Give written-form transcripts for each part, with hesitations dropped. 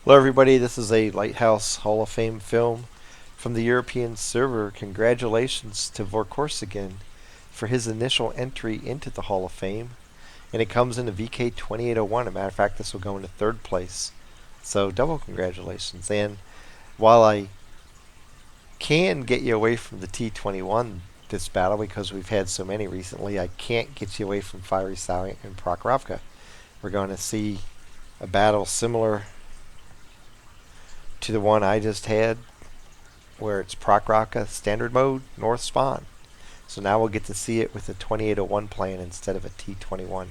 Hello everybody, this is a Lighthouse Hall of Fame film from the European server. Congratulations to Vorkorsigan for his initial entry into the Hall of Fame. And it comes in a VK 2801. As a matter of fact, this will go into third place. So double congratulations. And while I can get you away from the T21 this battle because we've had so many recently, I can't get you away from Fiery Salient and Prokhorovka. We're going to see a battle similar to the one I just had, where it's Prokhorovka standard mode, north spawn. So now we'll get to see it with a 2801 plan instead of a T21.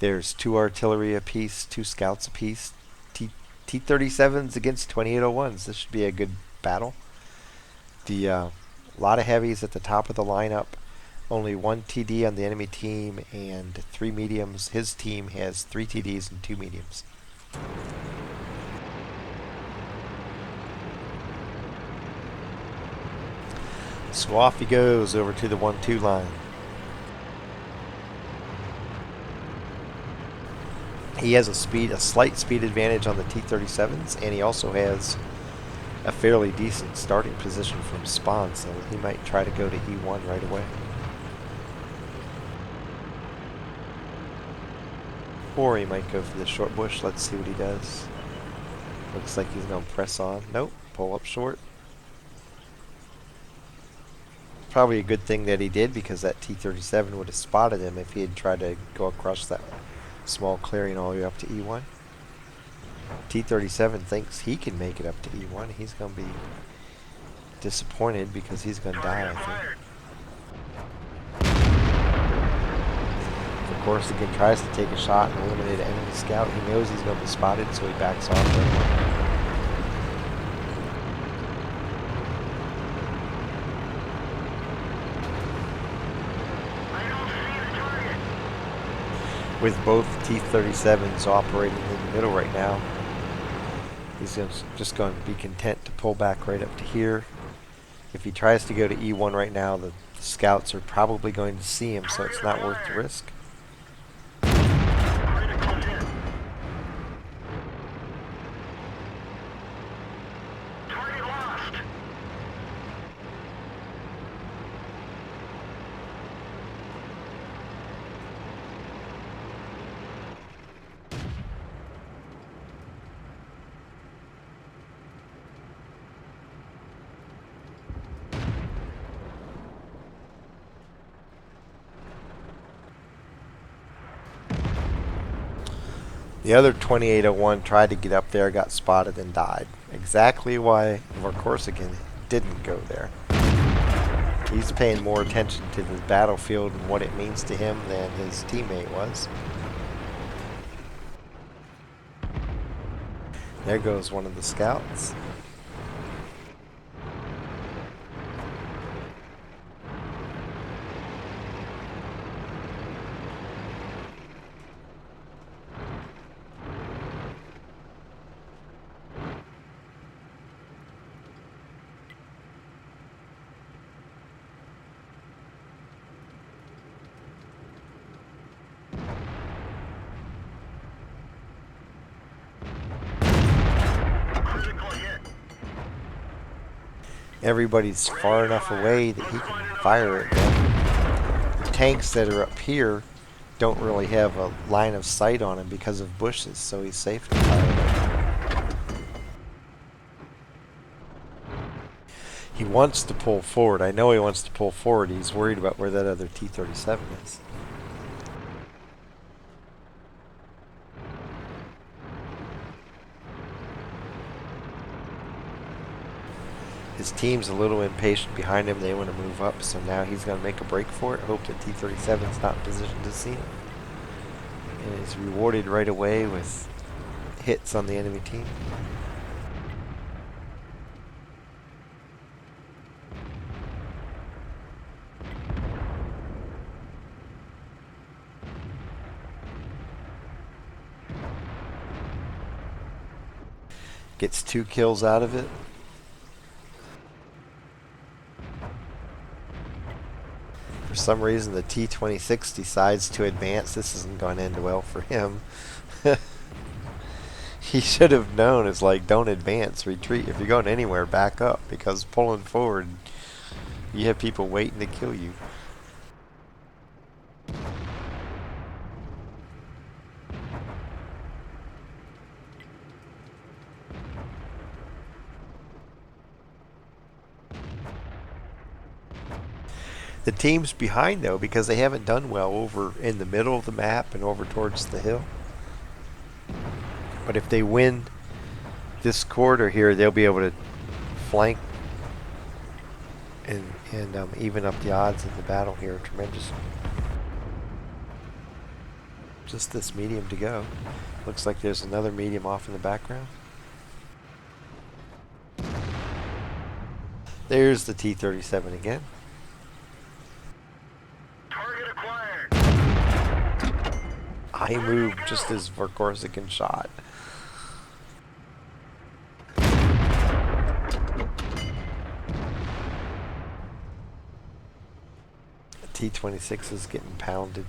There's 2 artillery apiece, 2 scouts apiece, T37s against 2801s. This should be a good battle. The lot of heavies at the top of the lineup. Only 1 TD on the enemy team and 3 mediums. His team has 3 TDs and 2 mediums. So off he goes over to the 1-2 line. He has a slight speed advantage on the T-37s, and he also has a fairly decent starting position from spawn, so he might try to go to E1 right away. Or he might go for the short bush. Let's see what he does. Looks like he's going to press on. Nope, pull up short. Probably a good thing that he did, because that T-37 would have spotted him if he had tried to go across that small clearing all the way up to E1. T-37 thinks he can make it up to E1. He's going to be disappointed because he's going to die, I think. Of course, again, tries to take a shot and eliminate an enemy scout. He knows he's going to be spotted, so he backs off. With both T-37s operating in the middle right now, he's just going to be content to pull back right up to here. If he tries to go to E1 right now, the scouts are probably going to see him, so it's not worth the risk. The other 2801 tried to get up there, got spotted, and died. Exactly why Vorkorsigan didn't go there. He's paying more attention to the battlefield and what it means to him than his teammate was. There goes one of the scouts. Everybody's far enough away that he can fire at them. The tanks that are up here don't really have a line of sight on him because of bushes, so he's safe to fire at them. He wants to pull forward. I know he wants to pull forward. He's worried about where that other T-37 is. His team's a little impatient behind him. They want to move up, so now he's going to make a break for it. Hope that T-37's not in position to see him. And he's rewarded right away with hits on the enemy team. Gets 2 kills out of it. For some reason, the T-26 decides to advance. This isn't going to end well for him. He should have known. It's like, don't advance, retreat. If you're going anywhere, back up, because pulling forward, you have people waiting to kill you. The teams behind, though, because they haven't done well over in the middle of the map and over towards the hill. But if they win this quarter here, they'll be able to flank and even up the odds of the battle here tremendously. Just this medium to go. Looks like there's another medium off in the background. There's the T-37 again. Target acquired. I moved just as Vorkorsigan shot. T-26 is getting pounded.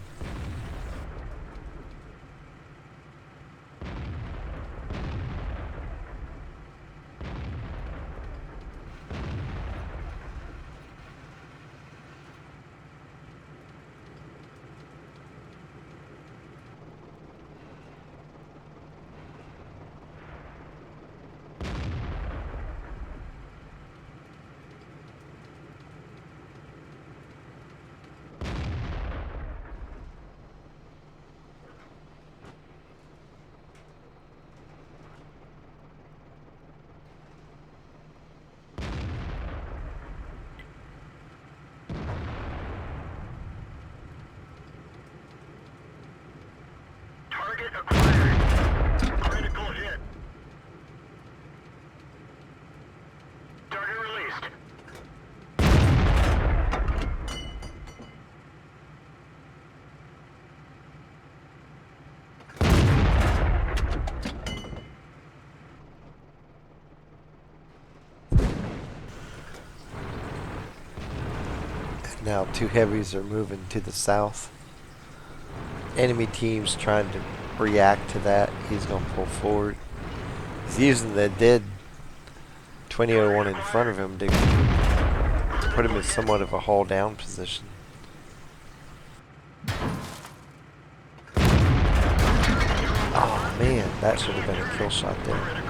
Target acquired. Critical hit. Target released. And now two heavies are moving to the south. Enemy team's trying to react to that. He's going to pull forward. He's using the dead 2001 in front of him to put him in somewhat of a haul down position. Oh man, that should have been a kill shot there.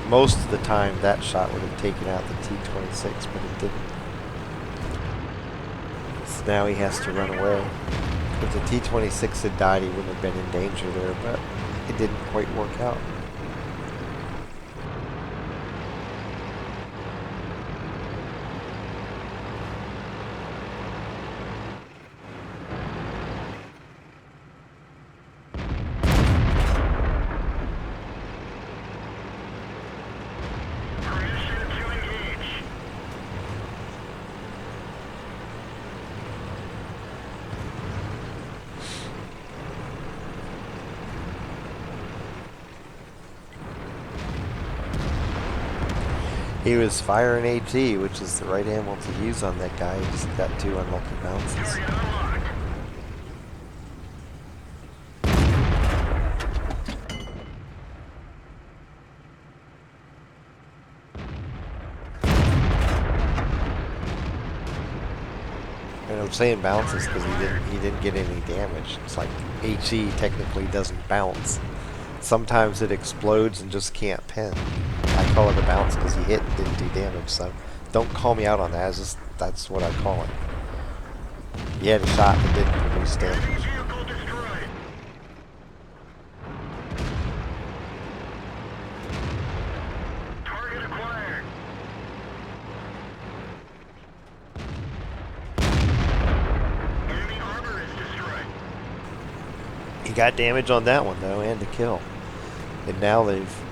Most of the time that shot would have taken out the T-26, but it didn't. So now he has to run away. If the T-26 had died, he wouldn't have been in danger there, but it didn't quite work out. Permission to engage. He was firing AT, which is the right ammo to use on that guy. He just got two unlucky bounces. Target unlocked. And I'm saying bounces because he didn't get any damage. It's like HE technically doesn't bounce. Sometimes it explodes and just can't pin. I call it a bounce because he hit and didn't do damage. So don't call me out on that. It's just that's what I call it. He had a shot that didn't produce damage. Vehicle destroyed. Target acquired. Enemy armor is destroyed. He got damage on that one though, and a kill. And now they've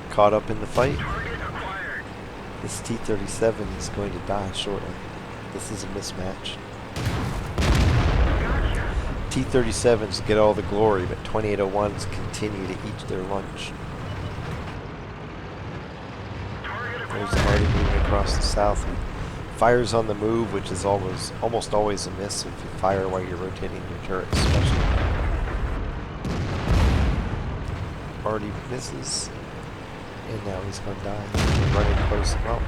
caught up in the fight. Target acquired. This T-37 is going to die shortly. This is a mismatch. Gotcha. T-37s get all the glory, but 2801s continue to eat their lunch. Target There's acquired. Hardy moving across the south. He fires on the move, which is almost always a miss if you fire while you're rotating your turret, especially. already misses. And now he's going to die. Running close. Well,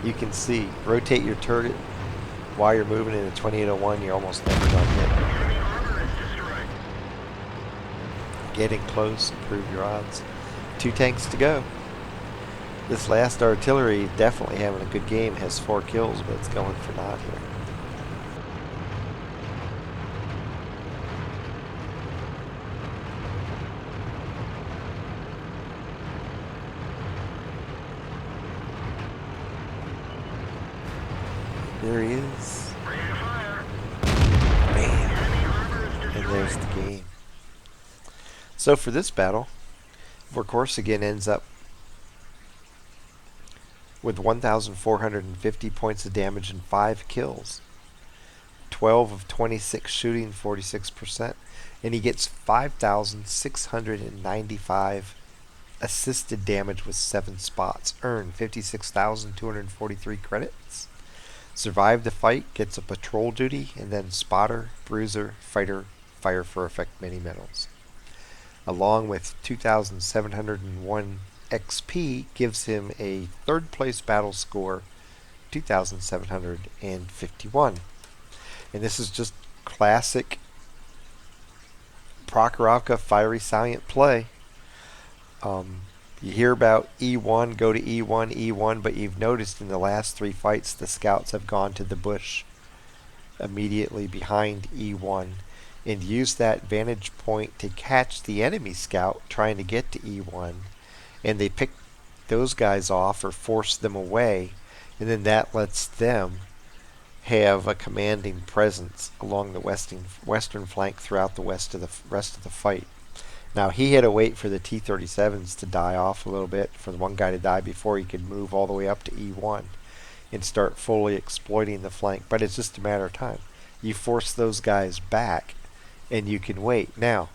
you can see. Rotate your turret while you're moving in a 2801. You're almost never going to hit. Enemy armor is destroyed. Getting close. Improve your odds. 2 tanks to go. This last artillery definitely having a good game. Has 4 kills, but it's going for naught here. There he is. Ready to fire. Bam. Enemy armor is And destroyed. there's the game. So for this battle, Vorkorsigan ends up with 1,450 points of damage and 5 kills. 12 of 26 shooting, 46%. And he gets 5,695 assisted damage with 7 spots. Earned 56,243 credits. Survived the fight, gets a patrol duty, and then spotter, bruiser, fighter, fire for effect mini medals. Along with 2,701 XP gives him a 3rd place battle score, 2,751. And this is just classic Prokhorovka fiery salient play. You hear about E1, go to E1, E1, but you've noticed in the last 3 fights the scouts have gone to the bush immediately behind E1 and use that vantage point to catch the enemy scout trying to get to E1, and they pick those guys off or force them away, and then that lets them have a commanding presence along the western flank throughout the rest of the fight. Now he had to wait for the T-37s to die off a little bit, for the one guy to die before he could move all the way up to E1 and start fully exploiting the flank, but it's just a matter of time. You force those guys back and you can wait. Now,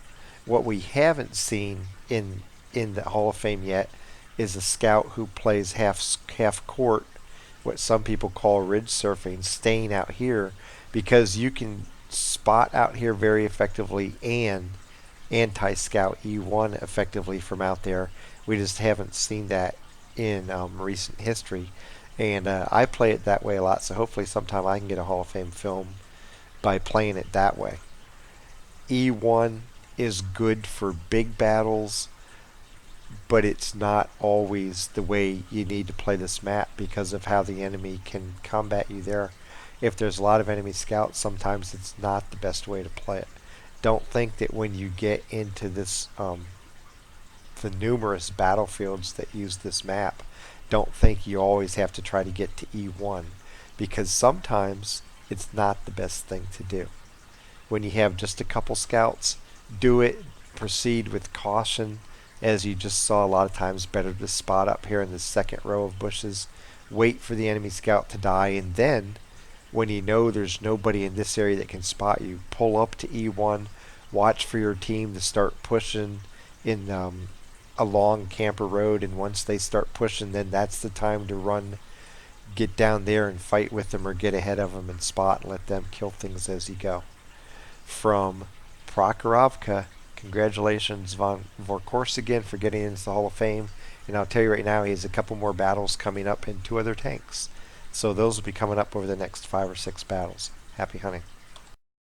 what we haven't seen in the Hall of Fame yet is a scout who plays half court, what some people call ridge surfing, staying out here, because you can spot out here very effectively and anti-scout E1 effectively from out there. We just haven't seen that in recent history, and I play it that way a lot, so hopefully sometime I can get a Hall of Fame film by playing it that way. E1 is good for big battles, but it's not always the way you need to play this map because of how the enemy can combat you there. If there's a lot of enemy scouts, sometimes it's not the best way to play it. Don't think that when you get into this, the numerous battlefields that use this map, don't think you always have to try to get to E1, because sometimes it's not the best thing to do. When you have just a couple scouts, do it, proceed with caution. As you just saw, a lot of times better to spot up here in the 2nd row of bushes, wait for the enemy scout to die, and then when you know there's nobody in this area that can spot you, pull up to E1, watch for your team to start pushing in along Camper Road, and once they start pushing, then that's the time to run, get down there and fight with them or get ahead of them and spot and let them kill things as you go. From Prokhorovka, congratulations Vorkorsigan for getting into the Hall of Fame, and I'll tell you right now, he has a couple more battles coming up in 2 other tanks. So those will be coming up over the next 5 or 6 battles. Happy hunting.